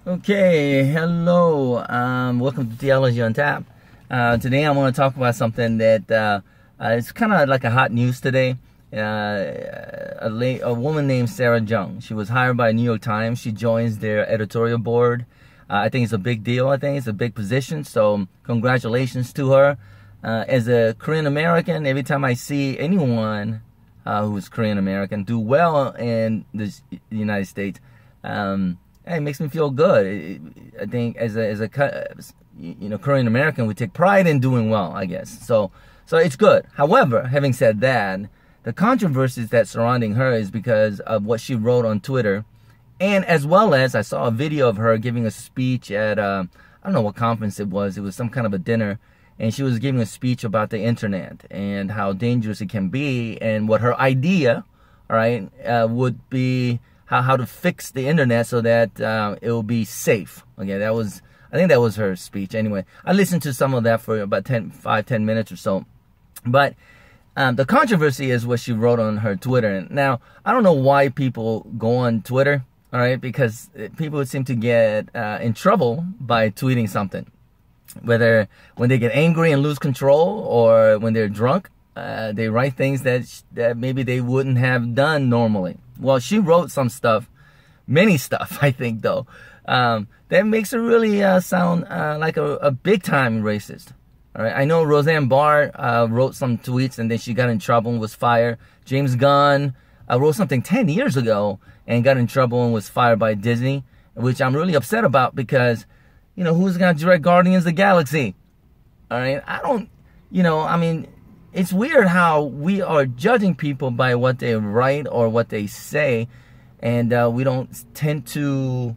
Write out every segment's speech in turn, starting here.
Okay, hello. Welcome to Theology on Tap. Today I want to talk about something that it's kind of like a hot news today. A woman named Sarah Jeong. She was hired by New York Times. She joins their editorial board. I think it's a big deal. I think it's a big position. So congratulations to her. As a Korean American, every time I see anyone who's Korean American do well in the United States, it makes me feel good. I think as a Korean American, we take pride in doing well, I guess. So it's good. However, having said that, the controversies that surrounding her is because of what she wrote on Twitter, and as well as I saw a video of her giving a speech at I don't know what conference it was. It was some kind of a dinner, and she was giving a speech about the internet and how dangerous it can be, and what her idea, all right, would be. How to fix the internet so that it will be safe. Okay, I think that was her speech. Anyway, I listened to some of that for about 10 minutes or so. But the controversy is what she wrote on her Twitter. Now, I don't know why people go on Twitter, all right, because people seem to get in trouble by tweeting something. Whether when they get angry and lose control, or when they're drunk, they write things that maybe they wouldn't have done normally. Well, she wrote some stuff, many stuff, I think, though, that makes her really sound like a big-time racist. All right, I know Roseanne Barr wrote some tweets, and then she got in trouble and was fired. James Gunn wrote something 10 years ago and got in trouble and was fired by Disney, which I'm really upset about because, you know, who's going to direct Guardians of the Galaxy? All right, it's weird how we are judging people by what they write or what they say, and we don't tend to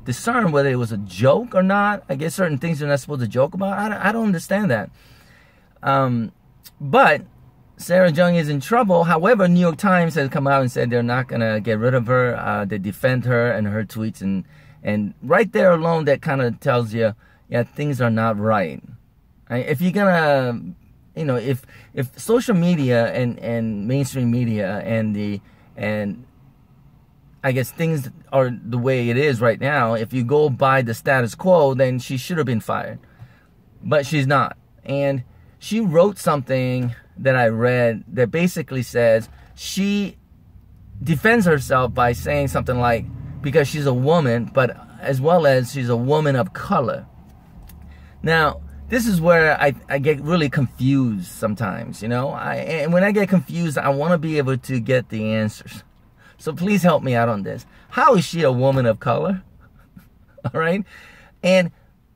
discern whether it was a joke or not. I guess certain things you're not supposed to joke about. I don't understand that. But Sarah Jeong is in trouble. However, New York Times has come out and said they're not going to get rid of her. They defend her and her tweets. And right there alone, that kind of tells you, yeah, things are not right. If you're going to... You know, if social media and mainstream media and I guess things are the way it is right now, if you go by the status quo, then she should have been fired. But she's not. And she wrote something that I read that basically says she defends herself by saying something like, because she's a woman, but as well as she's a woman of color. Now, this is where I get really confused sometimes, you know. And when I get confused, I want to be able to get the answers. So please help me out on this. How is she a woman of color? All right. And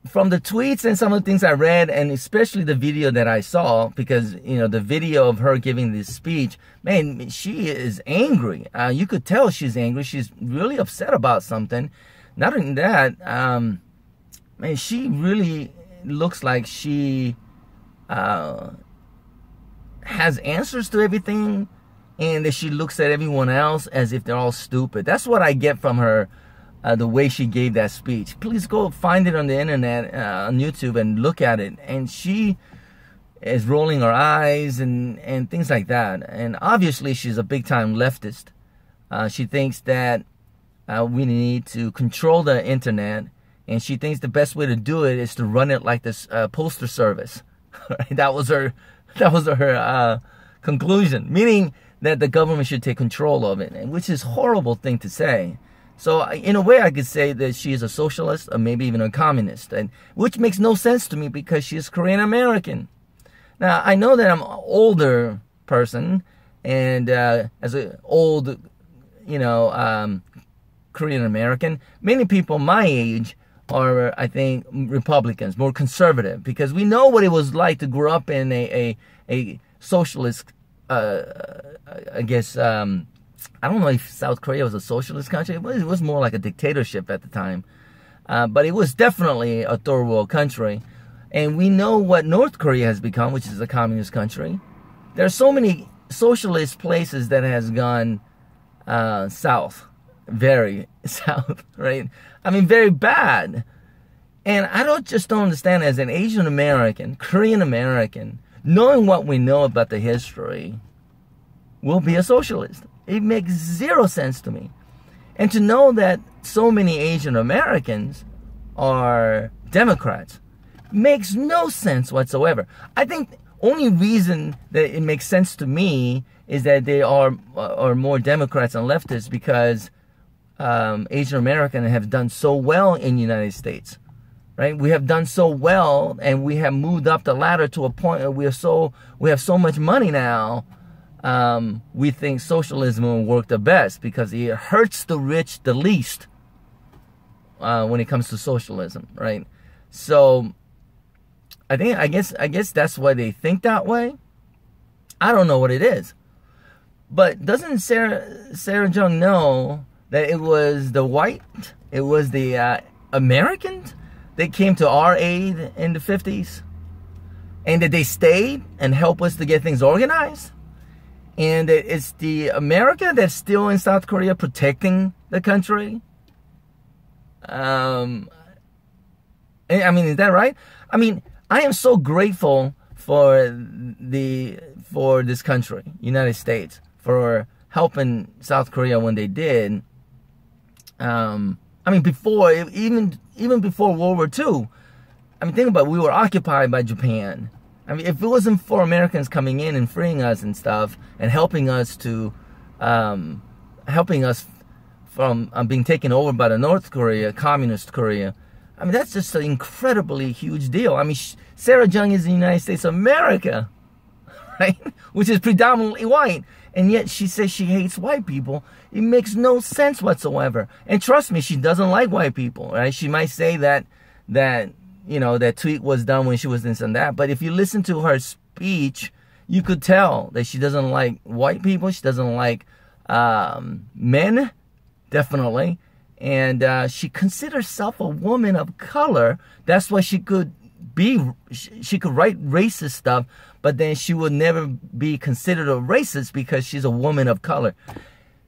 from the tweets and some of the things I read, and especially the video that I saw, because, you know, the video of her giving this speech, man, she is angry. You could tell she's angry. She's really upset about something. Not only that, man, she really... looks like she has answers to everything, and that she looks at everyone else as if they're all stupid. That's what I get from her, the way she gave that speech. Please go find it on the internet, on YouTube, and look at it. And she is rolling her eyes and things like that. And obviously she's a big-time leftist. She thinks that we need to control the internet. And she thinks the best way to do it is to run it like this postal service. Right? That was her conclusion, meaning that the government should take control of it, which is a horrible thing to say. So in a way, I could say that she is a socialist or maybe even a communist, and which makes no sense to me because she is Korean American. Now, I know that I'm an older person, and as an old, Korean American, many people my age are, I think, Republicans, more conservative, because we know what it was like to grow up in a socialist, I guess, I don't know if South Korea was a socialist country. It was more like a dictatorship at the time. But it was definitely a third world country. And we know what North Korea has become, which is a communist country. There are so many socialist places that has gone south. Very south, right? I mean, very bad. And I don't understand, as an Asian American, Korean American, knowing what we know about the history, will be a socialist. It makes zero sense to me. And to know that so many Asian Americans are Democrats. Makes no sense whatsoever. I think only reason that it makes sense to me is that they are more Democrats and leftists because Asian Americans have done so well in the United States, right? We have done so well, and we have moved up the ladder to a point where we have so much money now. We think socialism will work the best because it hurts the rich the least when it comes to socialism, right? So I guess that's why they think that way. I don't know what it is. But doesn't Sarah Jeong know that it was the Americans that came to our aid in the 50s? And that they stayed and helped us to get things organized? And that it's the America that's still in South Korea protecting the country? I mean, is that right? I mean, I am so grateful for this country, United States, for helping South Korea when they did. I mean, even before World War II, I mean, think about it, we were occupied by Japan. I mean, if it wasn't for Americans coming in and freeing us and stuff and helping us from being taken over by the North Korea, Communist Korea, I mean, that's just an incredibly huge deal. I mean, Sarah Jeong is in the United States of America, right? Which is predominantly white. And yet she says she hates white people. It makes no sense whatsoever. And trust me, she doesn't like white people, right? She might say that tweet was done when she was this and that. But if you listen to her speech, you could tell that she doesn't like white people. She doesn't like men, definitely. And she considers herself a woman of color. That's why she could write racist stuff, but then she would never be considered a racist because she's a woman of color.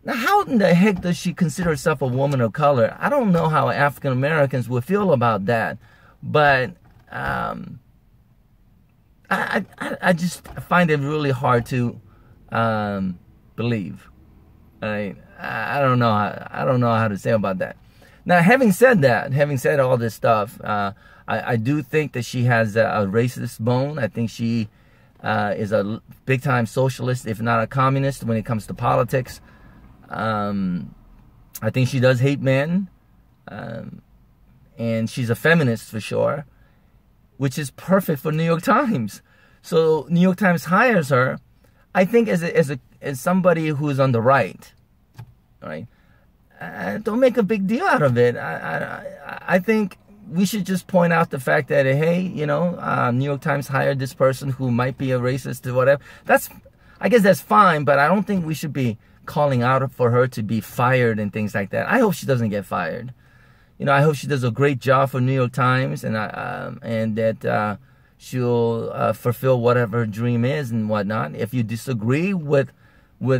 Now, how in the heck does she consider herself a woman of color? I don't know how African Americans would feel about that, but I just find it really hard to believe. I don't know how to say about that. Now, having said all this stuff, I do think that she has a racist bone. I think she is a big-time socialist, if not a communist, when it comes to politics. I think she does hate men, and she's a feminist for sure, which is perfect for New York Times. So New York Times hires her, I think, as somebody who's on the right. Right? Don't make a big deal out of it. I think we should just point out the fact that, hey, New York Times hired this person who might be a racist or whatever. I guess that's fine, but I don't think we should be calling out for her to be fired and things like that. I hope she doesn't get fired. I hope she does a great job for New York Times and that she'll fulfill whatever her dream is and whatnot. If you disagree with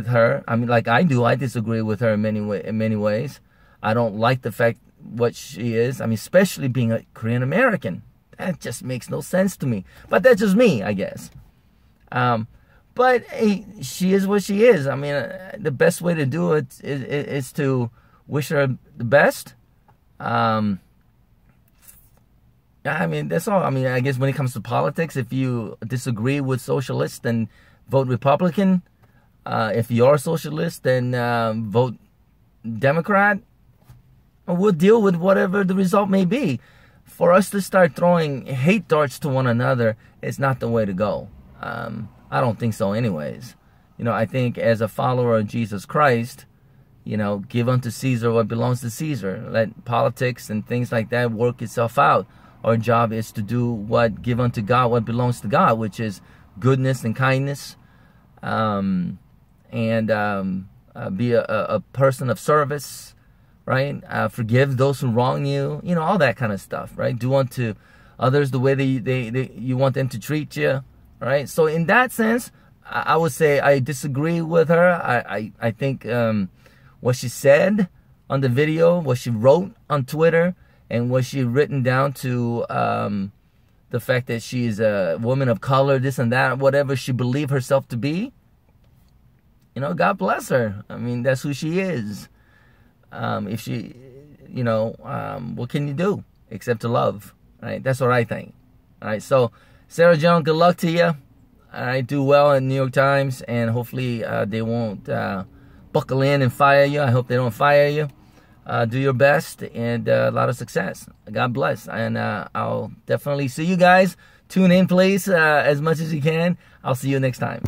her, I mean, like I do, I disagree with her in many ways. I don't like the fact what she is. I mean, especially being a Korean American. That just makes no sense to me. But that's just me, I guess. But hey, she is what she is. I mean, the best way to do it is to wish her the best. I mean, that's all. I mean, I guess when it comes to politics, if you disagree with socialists, then vote Republican. If you're a socialist, then vote Democrat. We'll deal with whatever the result may be. For us to start throwing hate darts to one another is not the way to go. I don't think so anyways. I think as a follower of Jesus Christ, give unto Caesar what belongs to Caesar. Let politics and things like that work itself out. Our job is to give unto God what belongs to God, which is goodness and kindness. And be a person of service, right? Forgive those who wrong you, all that kind of stuff, right? Do unto others the way you want them to treat you, right? So in that sense, I would say I disagree with her. I think what she said on the video, what she wrote on Twitter, and what she written down to the fact that she's a woman of color, this and that, whatever she believed herself to be, God bless her. I mean, that's who she is. If she you know, what can you do except to love? Right? That's what I think. All right. So, Sarah Jeong, good luck to you. All right. Do well in New York Times, and hopefully they won't buckle in and fire you. I hope they don't fire you. Do your best, and a lot of success. God bless. And I'll definitely see you guys. Tune in, please, as much as you can. I'll see you next time.